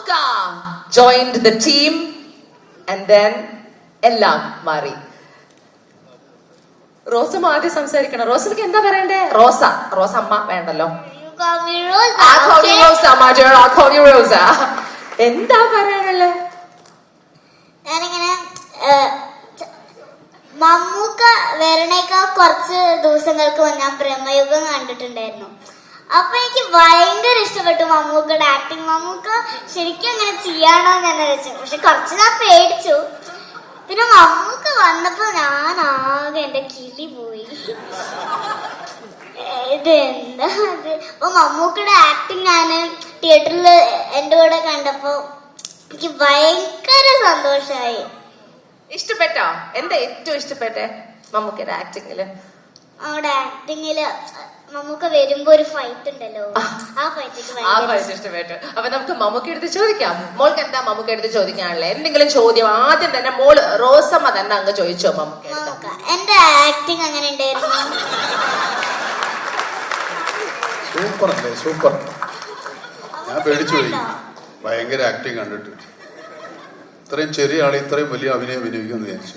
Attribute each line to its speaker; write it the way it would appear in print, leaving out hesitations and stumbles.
Speaker 1: Mamuka joined the team and then എല്ലാം മാറി. റോസമ്മ ആദ്യം സംസാരിക്കണം. റോസമ്മക്ക് എന്താ പറയണ്ടേ? റോസ അമ്മ വേണ്ടല്ലോ. എന്താ പറയാനുള്ളേ?
Speaker 2: ഞാനിങ്ങനെ മമ്മൂക്ക വരണേക്കാൾ കുറച്ച് ദിവസങ്ങൾക്ക് മുന്നേ ഞാൻ ബ്രഹ്മയുഗം കണ്ടിട്ടുണ്ടായിരുന്നു. അപ്പൊ എനിക്ക് ഭയങ്കര ഇഷ്ടപ്പെട്ടു മമ്മൂക്കയുടെ ആക്ടിങ്. മമ്മൂക്ക ശരിക്കും അങ്ങനെ ചെയ്യാണോന്ന് തന്നെ വെച്ചു. പക്ഷെ കുറച്ച് ഞാൻ പേടിച്ചു. പിന്നെ മമ്മൂക്ക വന്നപ്പോ ഞാൻ ആകെ എന്റെ കിളി പോയി. ഇതെന്താ അത്? അപ്പൊ മമ്മൂക്കയുടെ ആക്ടിങ് ഞാന് തിയേറ്ററിൽ എന്റെ കൂടെ കണ്ടപ്പോ എനിക്ക് ഭയങ്കര സന്തോഷായി.
Speaker 1: ഇഷ്ടപ്പെട്ടോ? എന്താ ഏറ്റവും ഇഷ്ടപ്പെട്ടെ മമ്മൂക്കയുടെ ആക്ടിങ്ങില്?
Speaker 2: അവിടെ ആക്ടിങ്ങില് മമ്മൂക്ക വരുമ്പോ ഒരു ഫൈറ്റ് ഉണ്ടല്ലോ, ആ ഫൈറ്റ്
Speaker 1: ഇഷ്ടപ്പെട്ടു. അപ്പൊ നമുക്ക് മമ്മൂക്ക എടുത്ത് ചോദിക്കാം. മോൾക്ക് എന്താ മമ്മൂക്ക എടുത്ത് ചോദിക്കാനുള്ളത്? എന്തെങ്കിലും ചോദ്യം ആദ്യം തന്നെ മോള് റോസമ്മ തന്നെ അങ്ങ് ചോദിച്ചോ.
Speaker 2: മമ്മൂക്ക എന്റെ ആക്ടിങ് അങ്ങനെ ഉണ്ടായിരുന്നു?
Speaker 3: സൂപ്പർ അല്ലേ? സൂപ്പർ. ഞാൻ പേടിച്ചു പോയി ഭയങ്കര ആക്ടിങ് കണ്ടിട്ട്. ഇത്രയും ചെറിയ ആളെ ഇത്രയും വലിയ അഭിനയം വിനിയോഗിക്കുമെന്ന് വിചാരിച്ചു.